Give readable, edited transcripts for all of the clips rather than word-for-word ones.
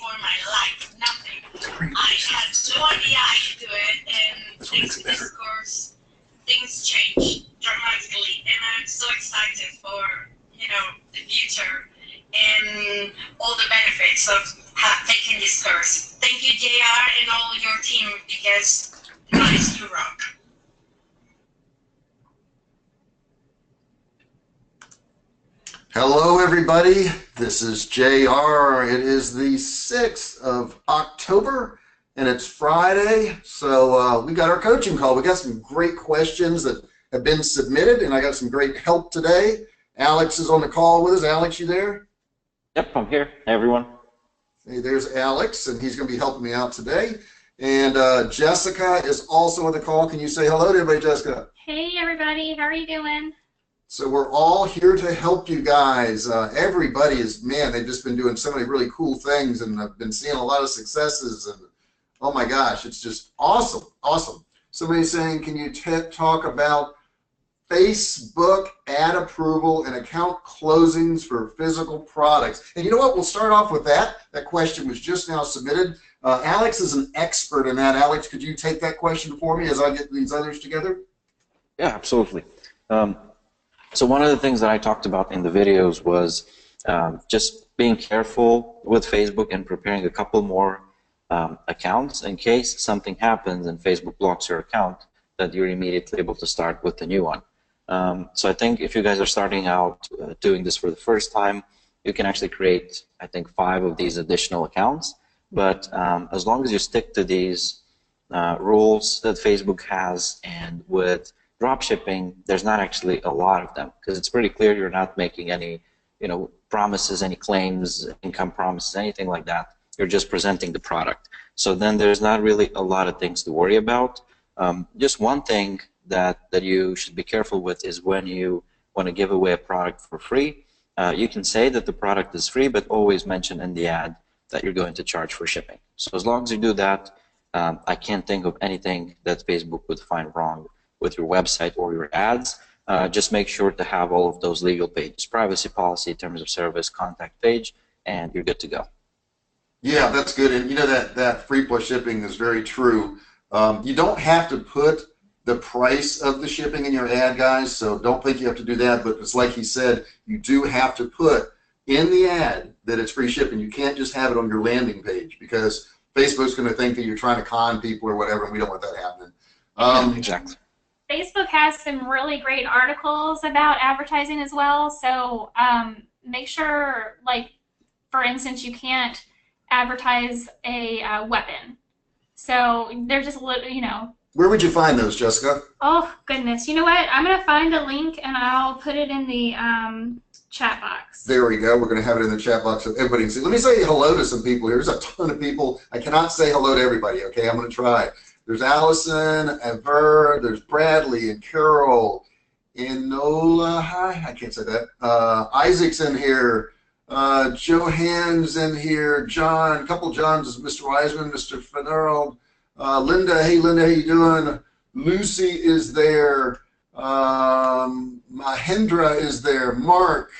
for my life, nothing. I had no idea I could do it, and thanks to this course, things change dramatically, and I'm so excited for, you know, the future and all the benefits of taking this course. Thank you, JR, and all your team, because you guys, you rock. Hello, everybody. This is JR. It is the 6th of October, and it's Friday, so we got our coaching call. We got some great questions that have been submitted, and I got some great help today. Alex is on the call with us. Alex, you there? Yep, I'm here. Hey, everyone. Hey, there's Alex, and he's going to be helping me out today. And Jessica is also on the call. Can you say hello to everybody, Jessica? Hey, everybody. How are you doing? So we're all here to help you guys. Everybody is, man, they've just been doing so many really cool things, and I've been seeing a lot of successes, and oh my gosh, it's just awesome, awesome. Somebody's saying, can you talk about Facebook ad approval and account closings for physical products? And you know what, we'll start off with that. That question was just now submitted. Alex is an expert in that. Alex, could you take that question for me as I get these others together? Yeah, absolutely. So one of the things that I talked about in the videos was just being careful with Facebook and preparing a couple more accounts in case something happens and Facebook blocks your account, that you're immediately able to start with the new one. So I think if you guys are starting out doing this for the first time, you can actually create, I think, 5 of these additional accounts. But as long as you stick to these rules that Facebook has, and with drop shipping, there's not actually a lot of them, because it's pretty clear you're not making any, you know, promises, any claims, income promises, anything like that. You're just presenting the product. So then there's not really a lot of things to worry about. Just one thing that you should be careful with is when you want to give away a product for free. You can say that the product is free, but always mention in the ad that you're going to charge for shipping. So as long as you do that, I can't think of anything that Facebook would find wrong with your website or your ads. Just make sure to have all of those legal pages: privacy policy, terms of service, contact page, and you're good to go. Yeah, that's good. And you know, that free plus shipping is very true. You don't have to put the price of the shipping in your ad, guys, so don't think you have to do that. But it's like he said, you do have to put in the ad that it's free shipping. You can't just have it on your landing page, because Facebook's going to think that you're trying to con people or whatever, and we don't want that happening. Exactly. Facebook has some really great articles about advertising as well, so make sure, like, for instance, you can't advertise a weapon. So they're just, you know. Where would you find those, Jessica? Oh, goodness. You know what? I'm going to find a link, and I'll put it in the chat box. There we go. We're going to have it in the chat box so everybody can see. Let me say hello to some people here. There's a ton of people. I cannot say hello to everybody, okay? I'm going to try. There's Allison, Ever, there's Bradley and Carol, Enola, hi, I can't say that. Isaac's in here, Johan's in here, John, a couple Johns, Mr. Wiseman, Mr. Fitzgerald, Linda, hey Linda, how you doing? Lucy is there, Mahendra is there, Mark,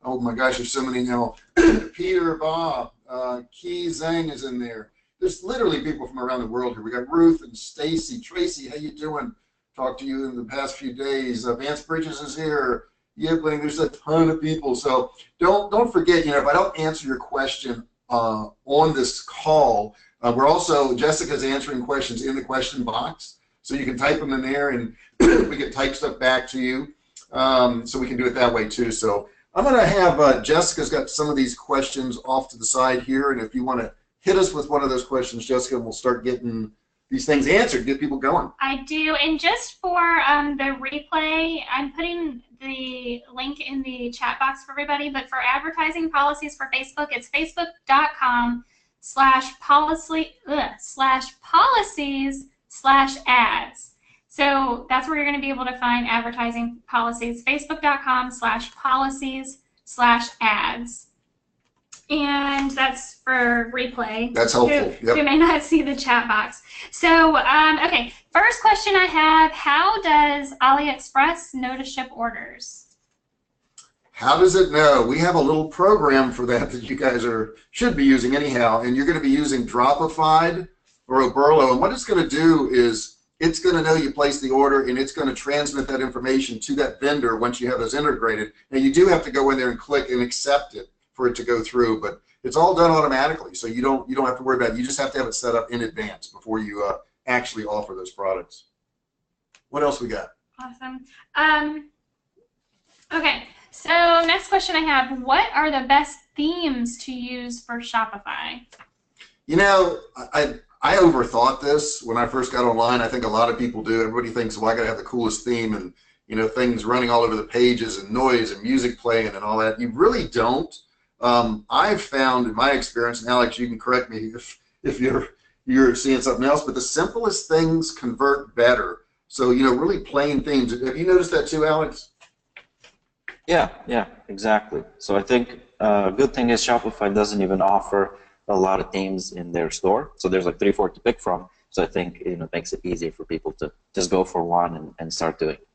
oh my gosh, there's so many now, Peter, Bob, Key Zhang is in there. There's literally people from around the world here. We got Ruth and Stacy, Tracy, how you doing? Talked to you in the past few days. Vance Bridges is here. Yibling, there's a ton of people. So don't forget, you know, if I don't answer your question on this call, we're also, Jessica's answering questions in the question box. So you can type them in there, and we can type stuff back to you. So we can do it that way too. So I'm going to have, Jessica's got some of these questions off to the side here, and if you want to hit us with one of those questions, Jessica, and we'll start getting these things answered, get people going. I do, and just for the replay, I'm putting the link in the chat box for everybody, but for advertising policies for Facebook, it's facebook.com/policies/ads. So that's where you're going to be able to find advertising policies, facebook.com/policies/ads. And that's for replay. That's helpful. Yep. You may not see the chat box. So, okay, first question I have, how does AliExpress know to ship orders? How does it know? We have a little program for that you guys should be using anyhow, and you're going to be using Dropified or Oberlo, and what it's going to do is it's going to know you placed the order, and it's going to transmit that information to that vendor once you have those integrated. Now, you do have to go in there and click and accept it for it to go through, but it's all done automatically, so you don't have to worry about it. You just have to have it set up in advance before you actually offer those products. What else we got? Awesome. Okay, so next question I have, what are the best themes to use for Shopify? You know, I overthought this when I first got online. I think a lot of people do. Everybody thinks, well, I got to have the coolest theme and, you know, things running all over the pages and noise and music playing and all that. You really don't. I've found in my experience, and Alex, you can correct me if you're seeing something else, but the simplest things convert better. So, you know, really plain themes. Have you noticed that too, Alex? Yeah, exactly. So I think a good thing is Shopify doesn't even offer a lot of themes in their store. So there's like 3 or 4 to pick from. So I think, you know, it makes it easy for people to just go for one and start doing it.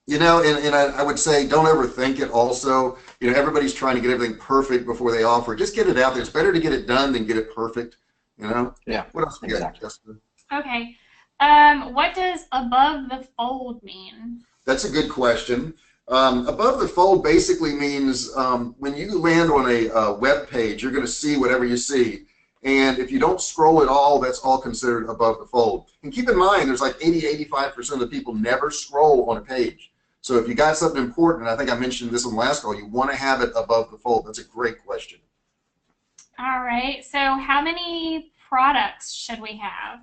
You know, and I would say don't overthink it also. You know, everybody's trying to get everything perfect before they offer. Just get it out there. It's better to get it done than get it perfect, you know? Yeah. What else we got, Jessica? Okay. What does above the fold mean? That's a good question. Above the fold basically means when you land on a web page, you're going to see whatever you see. And if you don't scroll at all, that's all considered above the fold. And keep in mind, there's like 80–85% of the people never scroll on a page. So if you got something important, and I think I mentioned this on the last call, you want to have it above the fold. That's a great question. All right. So how many products should we have?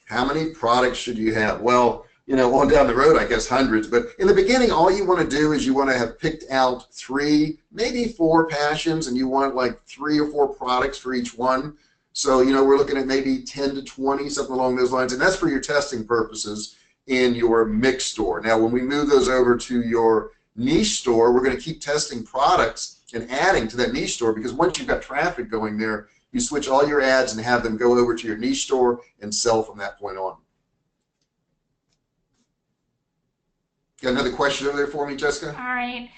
How many products should you have? Well, you know, on down the road, I guess hundreds. But in the beginning, all you want to do is you want to have picked out 3, maybe 4 passions, and you want like 3 or 4 products for each one. So, you know, we're looking at maybe 10 to 20, something along those lines. And that's for your testing purposes in your mix store. Now, when we move those over to your niche store, we're going to keep testing products and adding to that niche store, because once you've got traffic going there, you switch all your ads and have them go over to your niche store and sell from that point on. Got another question over there for me, Jessica? All right.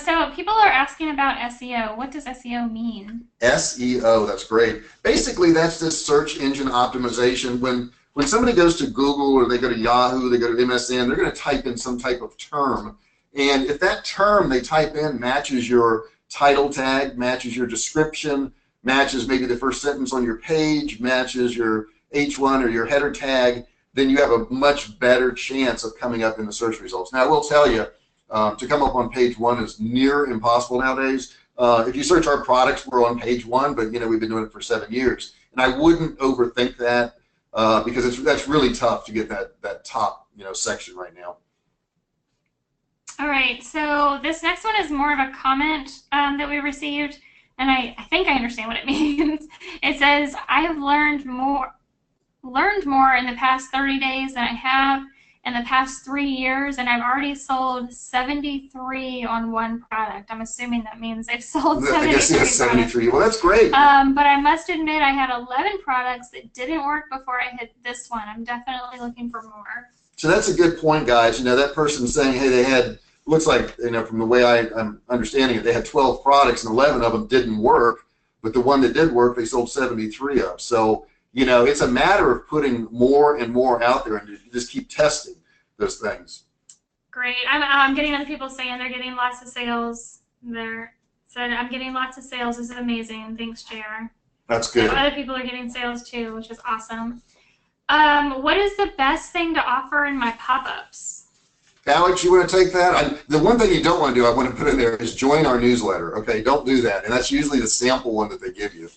So people are asking about SEO. What does SEO mean? SEO, that's great. Basically, that's just search engine optimization. When somebody goes to Google or they go to Yahoo, they go to MSN, they're going to type in some type of term. And if that term they type in matches your title tag, matches your description, matches maybe the first sentence on your page, matches your H1 or your header tag, then you have a much better chance of coming up in the search results. Now, I will tell you, to come up on page 1 is near impossible nowadays. If you search our products, we're on page 1, but you know we've been doing it for 7 years, and I wouldn't overthink that because that's really tough to get that top section right now. All right, so this next one is more of a comment that we received, and I think I understand what it means. It says, I've learned more in the past 30 days than I have in the past 3 years, and I've already sold 73 on one product. I'm assuming that means they've sold 73. I guess yes, 73. Well, that's great. But I must admit I had 11 products that didn't work before I hit this one. I'm definitely looking for more. So that's a good point, guys. That person saying, hey, they had, looks like, from the way I'm understanding it, they had 12 products and 11 of them didn't work, but the one that did work, they sold 73 of. So, it's a matter of putting more and more out there, and you just keep testing those things. Great. I'm getting other people saying they're getting lots of sales. I'm getting lots of sales. This is amazing. Thanks, JR. That's good. So other people are getting sales too, which is awesome. What is the best thing to offer in my pop-ups? Alex, you want to take that? The one thing you don't want to do, I want to put in there, is join our newsletter. Okay, don't do that. And that's usually the sample one that they give you.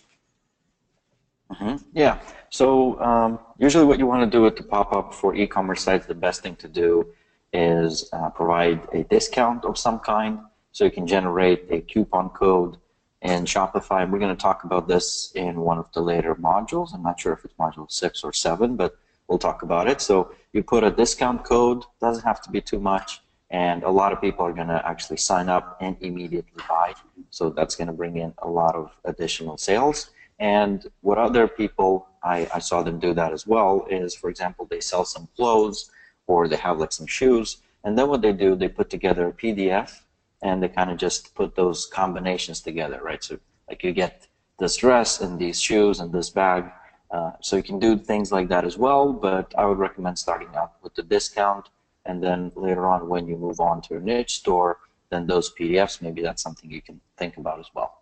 Yeah, so usually what you want to do with the pop-up for e-commerce sites, the best thing to do is provide a discount of some kind, so you can generate a coupon code in Shopify. And we're going to talk about this in one of the later modules. I'm not sure if it's module 6 or 7, but we'll talk about it. So you put a discount code, doesn't have to be too much, and a lot of people are going to actually sign up and immediately buy. So that's going to bring in a lot of additional sales. And what other people, I saw them do that as well, is, for example, they sell some clothes or they have like some shoes, and then what they do, they put together a PDF and they kind of just put those combinations together, right? So like you get this dress and these shoes and this bag. So you can do things like that as well, but I would recommend starting out with the discount, and then later on when you move on to a niche store, then those PDFs, maybe that's something you can think about as well.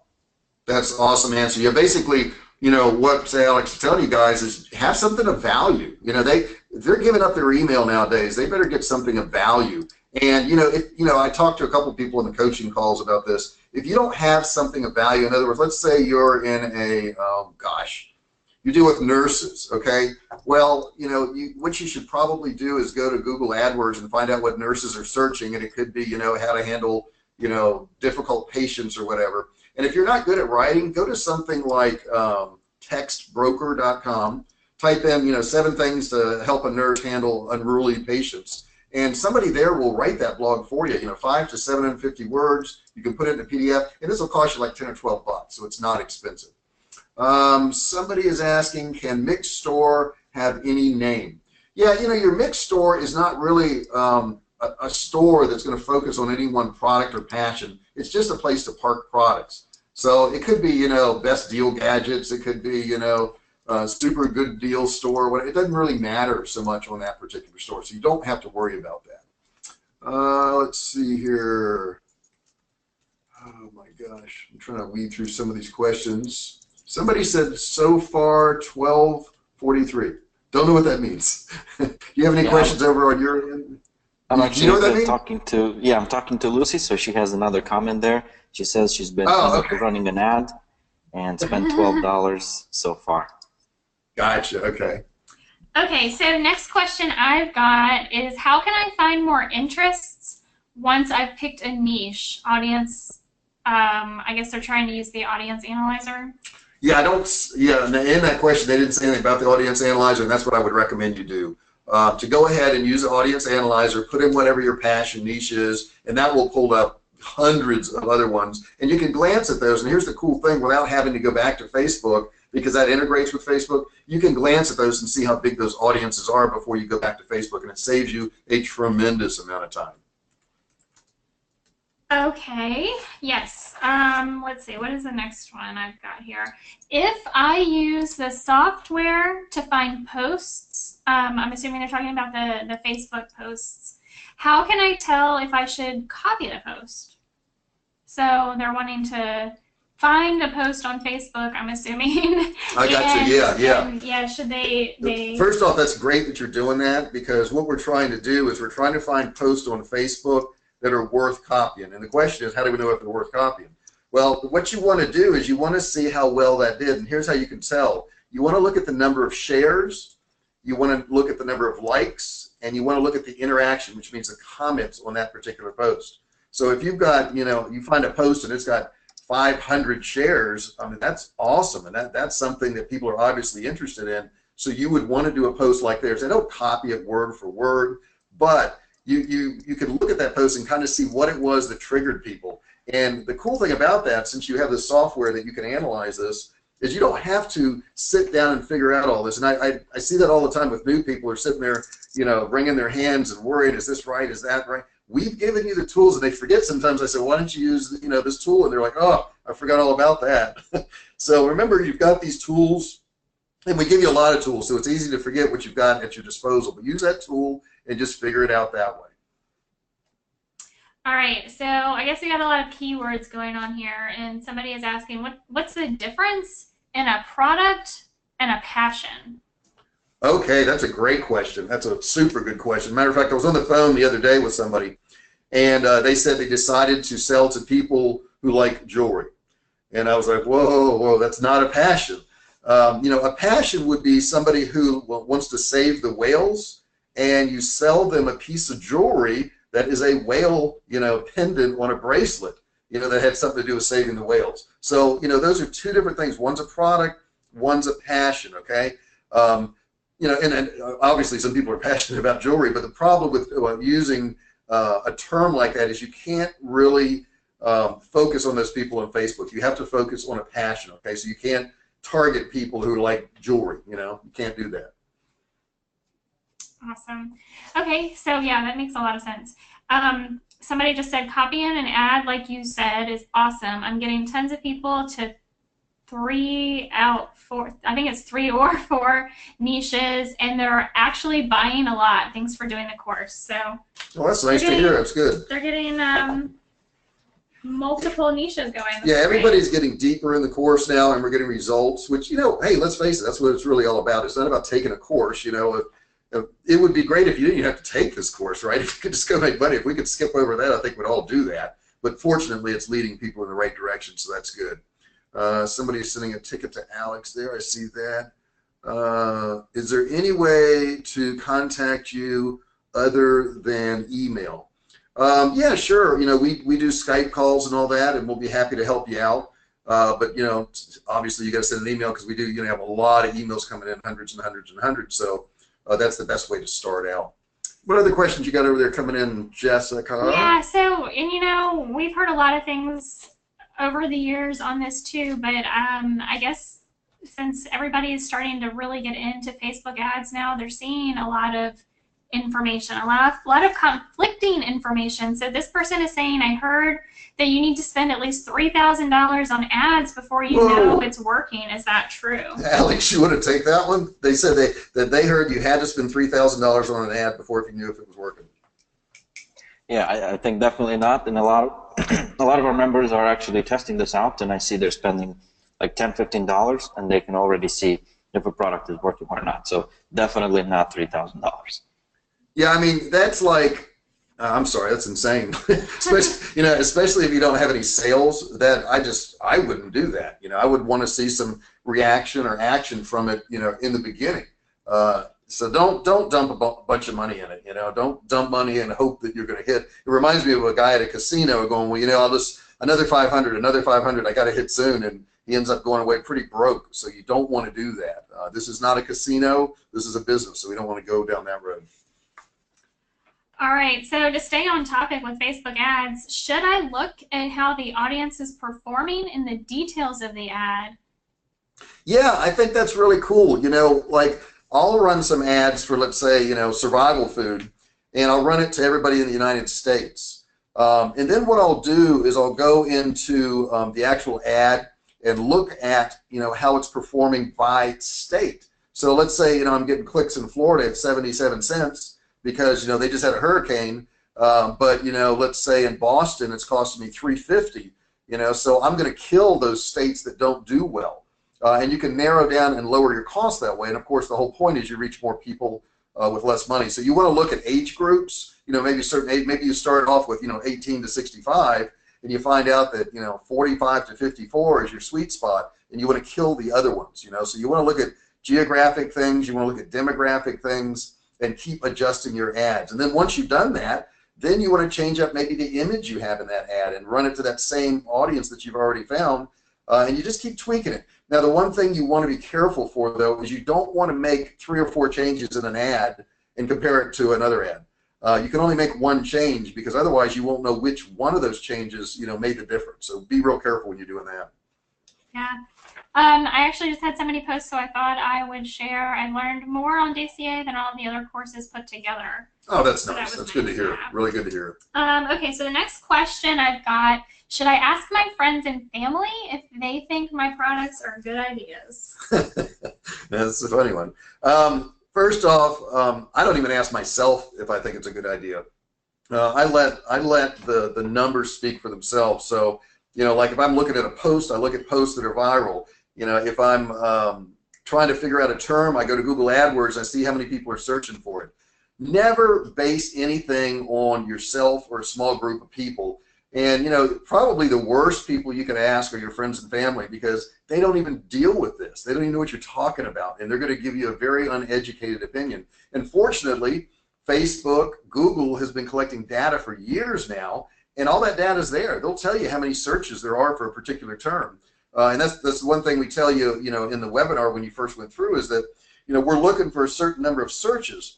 That's an awesome answer. Yeah, basically, you know, what Alex is telling you guys is have something of value. You know, if they're giving up their email nowadays, they better get something of value. And, you know, I talked to a couple of people in the coaching calls about this. If you don't have something of value, in other words, let's say you're in a, you deal with nurses, okay? Well, you know, what you should probably do is go to Google AdWords and find out what nurses are searching, and it could be, you know, how to handle, you know, difficult patients or whatever. And if you're not good at writing, go to something like textbroker.com, type in, you know, 7 things to help a nurse handle unruly patients. And somebody there will write that blog for you, you know, 500 to 750 words. You can put it in a PDF, and this will cost you like 10 or 12 bucks, so it's not expensive. Somebody is asking, can Mixed Store have any name? Yeah, you know, your Mixed Store is not really a store that's going to focus on any one product or passion. It's just a place to park products. So it could be, you know, best deal gadgets. It could be, you know, super good deal store. It doesn't really matter so much on that particular store. So you don't have to worry about that. Let's see here. Oh my gosh, I'm trying to weed through some of these questions. Somebody said so far 1243. Don't know what that means. Do you have any questions over on your end? I'm actually you know what that means? I'm talking to Lucy, so she has another comment there. She says she's been running an ad and spent $12 so far. Gotcha, okay. Okay, so next question I've got is, how can I find more interests once I've picked a niche audience? I guess they're trying to use the audience analyzer. Yeah, in that question, they didn't say anything about the audience analyzer, and that's what I would recommend you do. To go ahead and use the audience analyzer, put in whatever your passion niche is, and that will pull up hundreds of other ones. And you can glance at those, and here's the cool thing, without having to go back to Facebook, because that integrates with Facebook, you can glance at those and see how big those audiences are before you go back to Facebook, and it saves you a tremendous amount of time. Okay, yes. Let's see, what is the next one I've got here? If I use the software to find posts, I'm assuming they're talking about the Facebook posts, how can I tell if I should copy the post? So they're wanting to find a post on Facebook, I'm assuming. I got you, yeah. And, yeah, should they... First off, that's great that you're doing that, because what we're trying to do is we're trying to find posts on Facebook that are worth copying. And the question is, how do we know if they're worth copying? Well, what you want to do is you want to see how well that did, and here's how you can tell. You want to look at the number of shares, you want to look at the number of likes, and you want to look at the interaction, which means the comments on that particular post. So if you've got, you know, you find a post and it's got 500 shares, I mean, that's awesome, and that's something that people are obviously interested in. So you would want to do a post like theirs. They don't copy it word for word, but you can look at that post and kind of see what it was that triggered people. And the cool thing about that, since you have the software that you can analyze this, is you don't have to sit down and figure out all this. And I see that all the time with new people who are sitting there, you know, wringing their hands and worried, is this right, is that right? We've given you the tools, and they forget sometimes. I say, why don't you use, you know, this tool? And they're like, oh, I forgot all about that. So remember, you've got these tools, and we give you a lot of tools, so it's easy to forget what you've got at your disposal. But use that tool and just figure it out that way. All right, so I guess we got a lot of keywords going on here, and somebody is asking, what's the difference in a product and a passion? Okay, that's a great question. That's a super good question. Matter of fact, I was on the phone the other day with somebody, and they said they decided to sell to people who like jewelry. And I was like, whoa, that's not a passion. You know, a passion would be somebody who wants to save the whales, and you sell them a piece of jewelry that is a whale, you know, pendant on a bracelet, you know, that had something to do with saving the whales. So, you know, those are two different things. One's a product, one's a passion, okay? You know, and obviously some people are passionate about jewelry, but the problem with using a term like that is you can't really focus on those people on Facebook. You have to focus on a passion, okay? So you can't target people who like jewelry, you know? You can't do that. Awesome. Okay, so yeah, that makes a lot of sense. somebody just said copy in an ad like you said is awesome. I'm getting tons of people to 3 out 4, I think it's 3 or 4 niches, and they're actually buying a lot. Thanks for doing the course. So well, that's nice to hear. That's good. They're getting multiple niches going. Yeah, everybody's getting deeper in the course now, and we're getting results, which, you know, hey, let's face it, that's what it's really all about. It's not about taking a course, you know. It would be great if you didn't have to take this course, right? If you could just go make money. If we could skip over that, I think we'd all do that. But fortunately, it's leading people in the right direction, so that's good. Somebody's sending a ticket to Alex there. I see that. Is there any way to contact you other than email? Yeah, sure. You know, we do Skype calls and all that, and we'll be happy to help you out. But, you know, obviously you got to send an email because we do, you know, have a lot of emails coming in, hundreds and hundreds and hundreds. So that's the best way to start out. What other questions you got over there coming in, Jessica? Yeah, so, and you know, we've heard a lot of things over the years on this too, but I guess since everybody is starting to really get into Facebook ads now, they're seeing a lot of information, a lot of conflicting information. So this person is saying, I heard that you need to spend at least $3,000 on ads before you know it's working. Is that true? Alex, you want to take that one? They said that they heard you had to spend $3,000 on an ad before if you knew if it was working. Yeah, I think definitely not. And a lot of our members are actually testing this out, and I see they're spending like $10, $15, and they can already see if a product is working or not. So definitely not $3,000. Yeah, I mean, that's like, I'm sorry, that's insane. especially if you don't have any sales. That I wouldn't do that. You know, I would want to see some reaction or action from it, you know, in the beginning. So don't dump a bunch of money in it. You know, don't dump money and hope that you're going to hit. It reminds me of a guy at a casino going, well, you know, I'll just another 500, another 500. I got to hit soon, and he ends up going away pretty broke. So you don't want to do that. This is not a casino. This is a business, so we don't want to go down that road. All right, so to stay on topic with Facebook ads, should I look at how the audience is performing in the details of the ad? Yeah, I think that's really cool. You know, like I'll run some ads for, let's say, you know, survival food, and I'll run it to everybody in the United States. And then what I'll do is I'll go into the actual ad and look at, you know, how it's performing by state. So let's say, you know, I'm getting clicks in Florida at 77 cents. Because, you know, they just had a hurricane, but, you know, let's say in Boston it's costing me $3.50, you know, so I'm going to kill those states that don't do well. And you can narrow down and lower your costs that way. And, of course, the whole point is you reach more people with less money. So you want to look at age groups, you know, maybe certain age, maybe you start off with, you know, 18 to 65, and you find out that, you know, 45 to 54 is your sweet spot, and you want to kill the other ones, you know. So you want to look at geographic things, you want to look at demographic things, and keep adjusting your ads. And then once you've done that, then you want to change up maybe the image you have in that ad and run it to that same audience that you've already found, and you just keep tweaking it. Now, the one thing you want to be careful for, though, is you don't want to make 3 or 4 changes in an ad and compare it to another ad. You can only make one change, because otherwise you won't know which one of those changes, you know, made the difference. So be real careful when you're doing that. Yeah. I actually just had somebody post, so I thought I would share. I learned more on DCA than all the other courses put together. Oh, that's so nice. That's good to hear. Really good to hear. Okay, so the next question I've got, should I ask my friends and family if they think my products are good ideas? That's a funny one. First off, I don't even ask myself if I think it's a good idea. I let the numbers speak for themselves. So, you know, like if I'm looking at a post, I look at posts that are viral. You know, if I'm trying to figure out a term, I go to Google AdWords, I see how many people are searching for it. Never base anything on yourself or a small group of people. And, you know, probably the worst people you can ask are your friends and family, because they don't even deal with this. They don't even know what you're talking about, and they're going to give you a very uneducated opinion. And fortunately, Facebook, Google has been collecting data for years now, and all that data is there. They'll tell you how many searches there are for a particular term. And that's one thing we tell you, you know, in the webinar when you first went through, is that, you know, we're looking for a certain number of searches.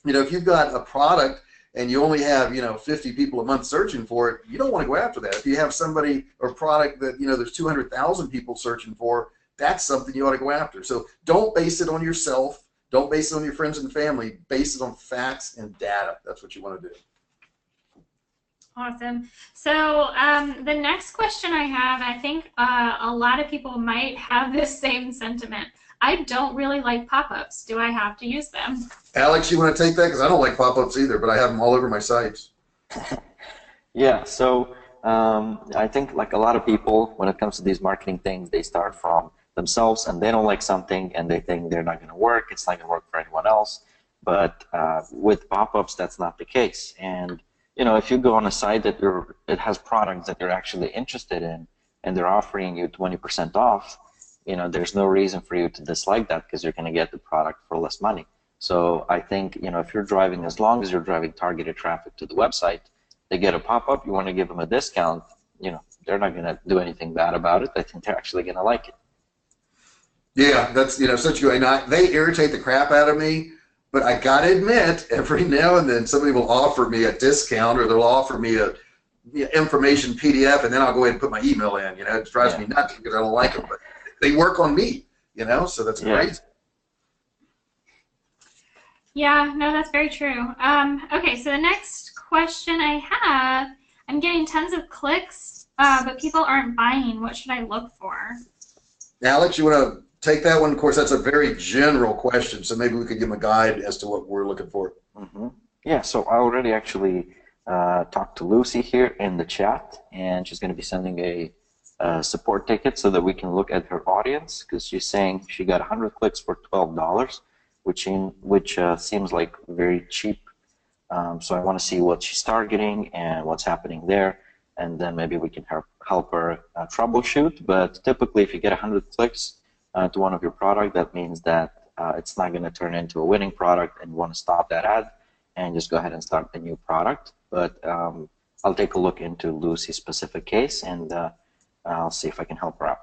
You know, if you've got a product and you only have, you know, 50 people a month searching for it, you don't want to go after that. If you have somebody or product that, you know, there's 200,000 people searching for, that's something you ought to go after. So don't base it on yourself. Don't base it on your friends and family. Base it on facts and data. That's what you want to do. Awesome. So the next question I have, I think a lot of people might have this same sentiment. I don't really like pop-ups. Do I have to use them? Alex, you want to take that? Because I don't like pop-ups either, but I have them all over my sites. Yeah, so I think like a lot of people, when it comes to these marketing things, they start from themselves and they don't like something and they think they're not going to work. It's not going to work for anyone else. But with pop-ups, that's not the case. And you know, if you go on a site that it has products that you're actually interested in and they're offering you 20% off, you know, there's no reason for you to dislike that because you're going to get the product for less money. So I think, you know, if you're driving, as long as you're driving targeted traffic to the website, they get a pop-up, you want to give them a discount, you know, they're not going to do anything bad about it. I think they're actually going to like it. Yeah, that's, you know, such a good, they irritate the crap out of me, but I got to admit, every now and then somebody will offer me a discount or they'll offer me a information PDF and then I'll go ahead and put my email in, you know, it drives me nuts because I don't like them, but they work on me, you know, so that's crazy. Yeah, no, that's very true. Okay, so the next question I have, I'm getting tons of clicks, but people aren't buying. What should I look for? Alex, you want to take that one? Of course, that's a very general question, so maybe we could give them a guide as to what we're looking for. Mm-hmm. Yeah, so I already actually talked to Lucy here in the chat, and she's going to be sending a support ticket so that we can look at her audience, because she's saying she got 100 clicks for $12, which seems like very cheap. So I want to see what she's targeting and what's happening there, and then maybe we can help her troubleshoot. But typically, if you get 100 clicks to one of your product, that means that it's not going to turn into a winning product, and you want to stop that ad and just go ahead and start the new product. But I'll take a look into Lucy's specific case, and I'll see if I can help her out.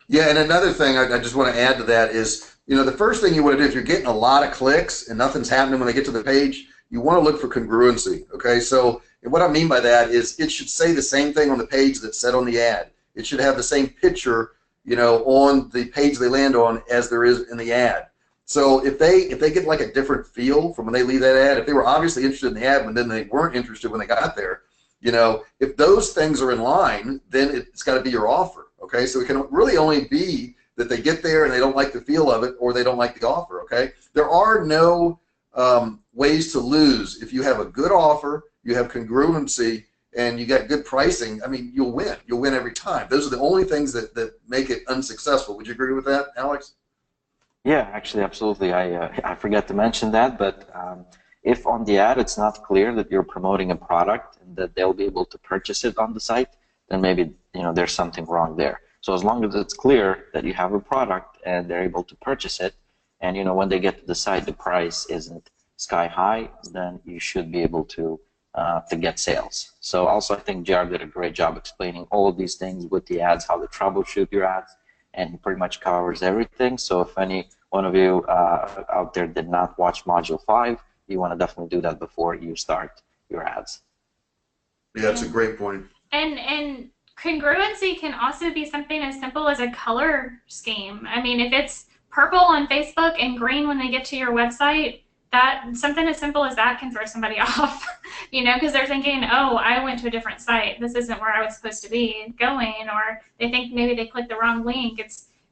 Yeah, and another thing I just want to add to that is, you know, the first thing you want to do if you're getting a lot of clicks and nothing's happening when they get to the page, you want to look for congruency, okay? So and what I mean by that is it should say the same thing on the page that said on the ad. It should have the same picture, you know, on the page they land on as there is in the ad. So if they get like a different feel from when they leave that ad, if they were obviously interested in the ad but then they weren't interested when they got there, you know, if those things are in line, then it's got to be your offer, okay? So it can really only be that they get there and they don't like the feel of it or they don't like the offer, okay? There are no ways to lose. If you have a good offer, you have congruency, and you got good pricing, I mean, you'll win. You'll win every time. Those are the only things that make it unsuccessful. Would you agree with that, Alex? Yeah, actually, absolutely. I forgot to mention that, but if on the ad it's not clear that you're promoting a product and that they'll be able to purchase it on the site, then maybe, you know, there's something wrong there. So as long as it's clear that you have a product and they're able to purchase it, and, you know, when they get to the site the price isn't sky high, then you should be able to get sales. So also I think JR did a great job explaining all of these things with the ads, how to troubleshoot your ads, and he pretty much covers everything. So if any one of you out there did not watch Module 5, you want to definitely do that before you start your ads. Yeah, that's a great point. And congruency can also be something as simple as a color scheme. I mean, if it's purple on Facebook and green when they get to your website, that something as simple as that can throw somebody off, you know, because they're thinking, oh, I went to a different site. This isn't where I was supposed to be going, or they think maybe they clicked the wrong link.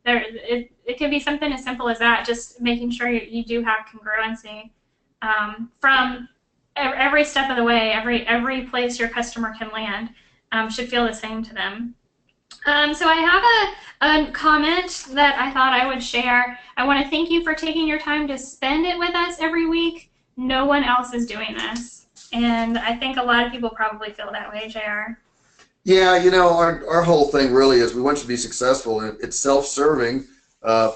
It can be something as simple as that, just making sure you do have congruency from every step of the way. Every place your customer can land should feel the same to them. So I have a comment that I thought I would share. I want to thank you for taking your time to spend it with us every week. No one else is doing this. And I think a lot of people probably feel that way, JR. Yeah, you know, our whole thing really is we want you to be successful, and it's self-serving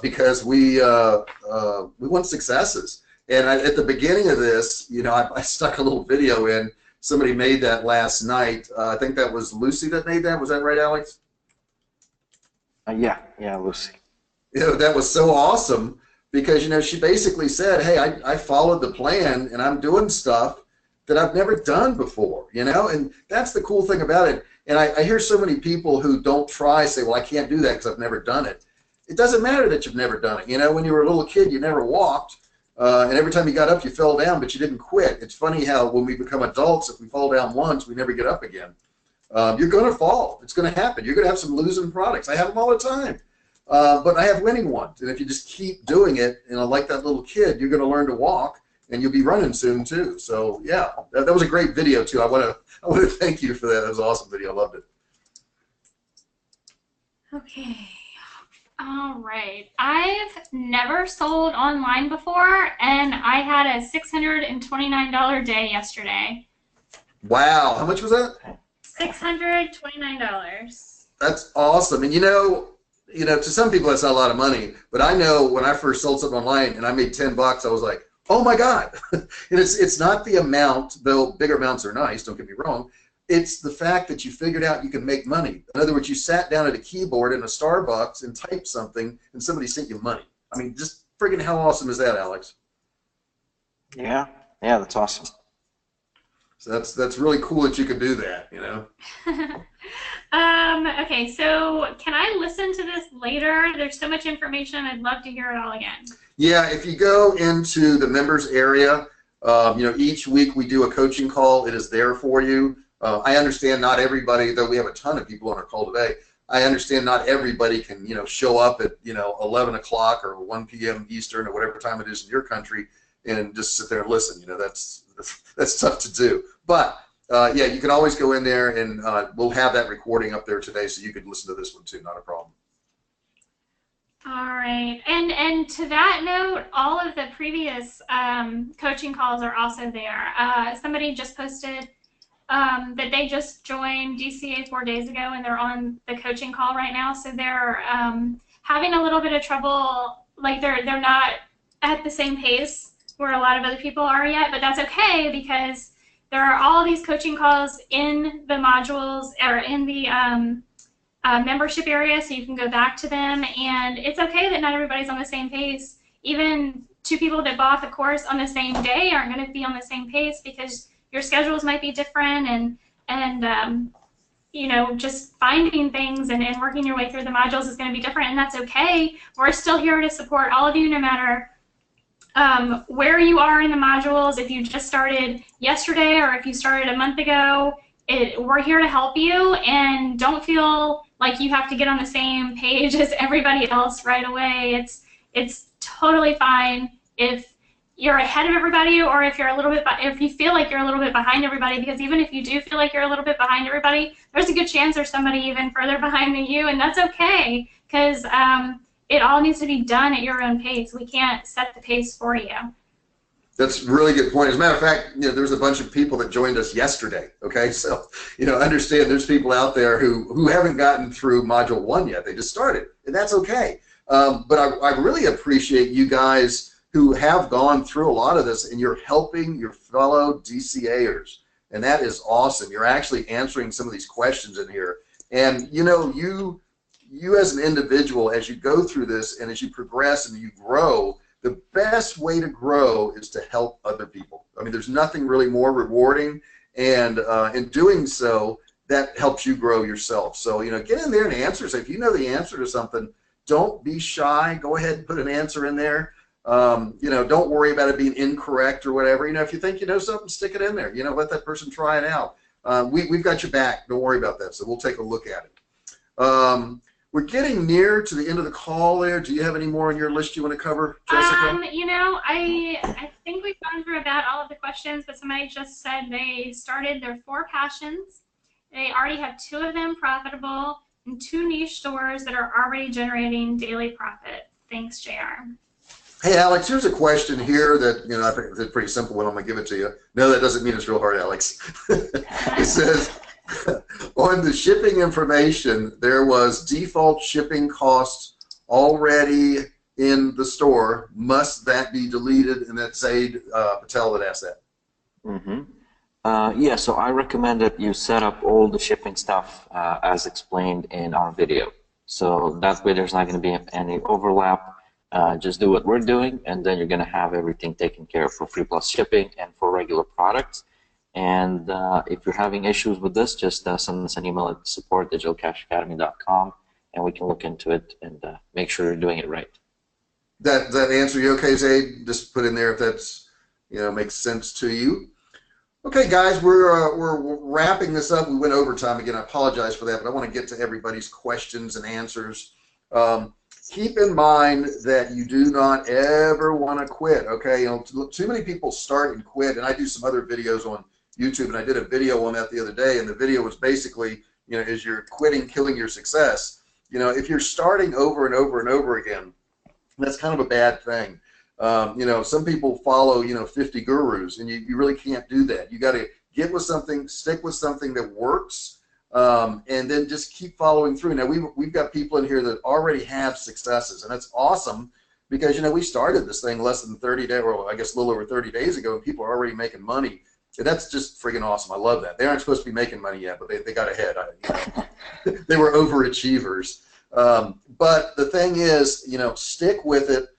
because we want successes. And at the beginning of this, you know, I stuck a little video in. Somebody made that last night. I think that was Lucy that made that. Was that right, Alex? Yeah, Lucy. You know, that was so awesome because, you know, she basically said, hey, I followed the plan and I'm doing stuff that I've never done before, you know, and that's the cool thing about it. And I hear so many people who don't try say, well, I can't do that because I've never done it. It doesn't matter that you've never done it. You know, when you were a little kid, you never walked. and every time you got up, you fell down, but you didn't quit. It's funny how when we become adults, if we fall down once, we never get up again. You're going to fall. It's going to happen. You're going to have some losing products. I have them all the time. But I have winning ones. And if you just keep doing it, like that little kid, you're going to learn to walk, and you'll be running soon too. So yeah, that was a great video too. I want to thank you for that. That was an awesome video. I loved it. Okay. All right. I've never sold online before, and I had a $629 day yesterday. Wow. How much was that? $629. That's awesome. And to some people that's not a lot of money, but I know when I first sold something online and I made $10, I was like, oh my God. And it's not the amount, though bigger amounts are nice, don't get me wrong. It's the fact that you figured out you can make money. In other words, you sat down at a keyboard in a Starbucks and typed something and somebody sent you money. I mean, just friggin' how awesome is that, Alex? Yeah, that's awesome. So that's really cool that you could do that, Okay, so can I listen to this later? There's so much information. I'd love to hear it all again. Yeah, if you go into the members area, each week we do a coaching call. It is there for you. I understand not everybody, though we have a ton of people on our call today, I understand not everybody can, show up at, 11 o'clock or 1 p.m. Eastern or whatever time it is in your country and just sit there and listen. That's tough to do. But, yeah, you can always go in there and we'll have that recording up there today so you can listen to this one too, not a problem. All right, and to that note, all of the previous coaching calls are also there. Somebody just posted that they just joined DCA 4 days ago and they're on the coaching call right now, so they're having a little bit of trouble, like they're not at the same pace where a lot of other people are yet, but that's okay because there are all these coaching calls in the modules or in the membership area, so you can go back to them, and it's okay that not everybody's on the same pace. Even two people that bought the course on the same day aren't going to be on the same pace because your schedules might be different, and just finding things and working your way through the modules is going to be different, and that's okay. We're still here to support all of you no matter where you are in the modules. If you just started yesterday or if you started a month ago, we're here to help you, and don't feel like you have to get on the same page as everybody else right away. It's totally fine if you're ahead of everybody or if you're if you feel like you're a little bit behind everybody, because even if you do feel like you're a little bit behind everybody, there's a good chance there's somebody even further behind than you, and that's okay because it all needs to be done at your own pace. We can't set the pace for you. That's a really good point. As a matter of fact, there's a bunch of people that joined us yesterday, okay? So, understand there's people out there who haven't gotten through Module 1 yet. They just started, and that's okay. But I really appreciate you guys who have gone through a lot of this, and you're helping your fellow DCAers, and that is awesome. You're actually answering some of these questions in here. And, you as an individual, as you go through this and as you progress and you grow, the best way to grow is to help other people. I mean, there's nothing really more rewarding, and in doing so, that helps you grow yourself. So, get in there and answer. So if you know the answer to something, don't be shy. Go ahead and put an answer in there. Don't worry about it being incorrect or whatever. If you think you know something, stick it in there. Let that person try it out. We've got your back. Don't worry about that. So we'll take a look at it. We're getting near to the end of the call there. Do you have any more on your list you want to cover, Jessica? I think we've gone through about all of the questions, but somebody just said they started their 4 passions. They already have 2 of them profitable and 2 niche stores that are already generating daily profit. Thanks, JR. Hey, Alex, here's a question here that, I think it's a pretty simple one. I'm going to give it to you. No, that doesn't mean it's real hard, Alex. It says, on the shipping information, there was default shipping costs already in the store. Must that be deleted? And that's Zaid Patel that asked that. Mm-hmm. Yeah, so I recommend that you set up all the shipping stuff as explained in our video. So that way there's not going to be any overlap. Just do what we're doing, and then you're going to have everything taken care of for free plus shipping and for regular products. And if you're having issues with this, just send us an email at support@digitalcashacademy.com, and we can look into it and make sure you're doing it right. That answer you okay, Zaid? Just put in there if that's, makes sense to you. Okay, guys, we're wrapping this up. We went overtime again. I apologize for that, but I want to get to everybody's questions and answers. Keep in mind that you do not ever want to quit. Okay, too many people start and quit, and I do some other videos on YouTube, and I did a video on that the other day, and the video was basically, is you're quitting, killing your success. If you're starting over and over and over again, that's kind of a bad thing. Some people follow, 50 gurus, and you really can't do that. You got to get with something, stick with something that works, and then just keep following through. Now, we've got people in here that already have successes, and that's awesome because, we started this thing less than 30 days, or I guess a little over 30 days ago, and people are already making money. And that's just friggin' awesome. I love that. They aren't supposed to be making money yet, but they got ahead. They were overachievers. But the thing is, stick with it.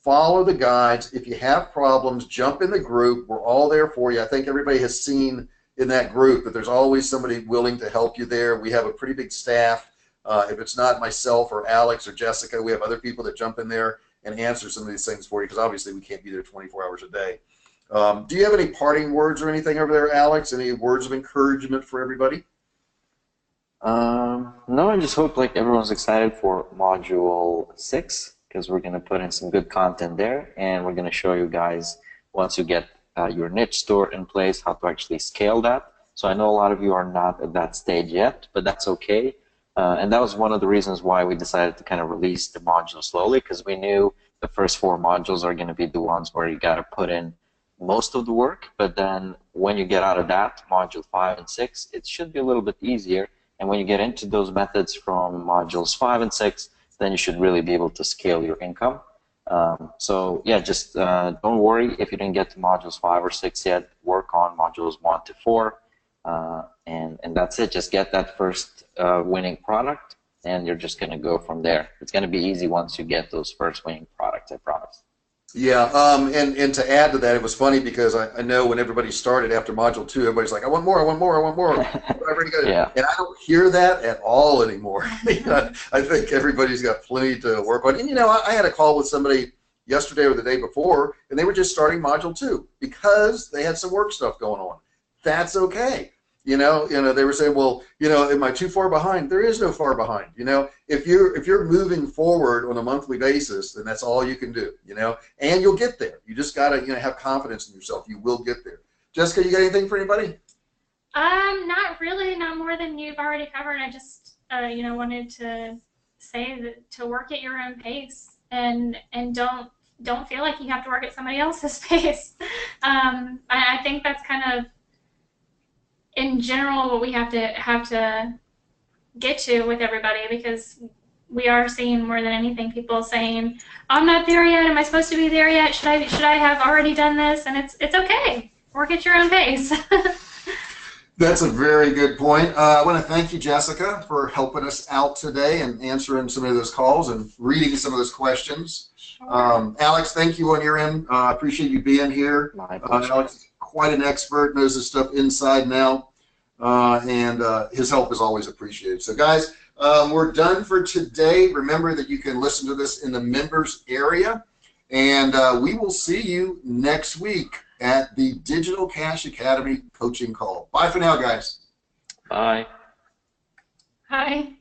Follow the guides. If you have problems, jump in the group. We're all there for you. I think everybody has seen in that group that there's always somebody willing to help you there. We have a pretty big staff. If it's not myself or Alex or Jessica, we have other people that jump in there and answer some of these things for you because obviously we can't be there 24 hours a day. Do you have any parting words or anything over there, Alex? Any words of encouragement for everybody? No, I just hope everyone's excited for Module 6 because we're going to put in some good content there, and we're going to show you guys once you get your niche store in place how to actually scale that. So I know a lot of you are not at that stage yet, but that's okay. And that was one of the reasons why we decided to kind of release the module slowly, because we knew the first 4 modules are going to be the ones where you got to put in most of the work, but then when you get out of that, module 5 and 6, it should be a little bit easier. And when you get into those methods from modules 5 and 6, then you should really be able to scale your income. So yeah, just don't worry if you didn't get to modules 5 or 6 yet. Work on modules 1 to 4, and that's it. Just get that first winning product, and you're just going to go from there. It's going to be easy once you get those first winning products, I promise. Yeah, and to add to that, it was funny because I know when everybody started after Module 2, everybody's like, I want more, I want more, I want more. Yeah. And I don't hear that at all anymore. I think everybody's got plenty to work on. And, I had a call with somebody yesterday or the day before, and they were just starting Module 2 because they had some work stuff going on. That's okay. They were saying, well, am I too far behind? There is no far behind. If you're moving forward on a monthly basis, then that's all you can do. And you'll get there. You just gotta have confidence in yourself. You will get there. Jessica, you got anything for anybody? Not really. Not more than you've already covered. I just wanted to say that to work at your own pace and don't feel like you have to work at somebody else's pace. I think that's kind of in general what we have to get to with everybody, because we are seeing more than anything people saying, I'm not there yet, am I supposed to be there yet, should I have already done this? And it's okay, work at your own pace. That's a very good point. I want to thank you, Jessica, for helping us out today and answering some of those calls and reading some of those questions. Sure. Alex, thank you on your end. I appreciate you being here. Alex, quite an expert, knows his stuff inside and out, and his help is always appreciated. So guys, we're done for today. Remember that you can listen to this in the members area, and we will see you next week at the Digital Cash Academy coaching call. Bye for now, guys. Bye. Bye.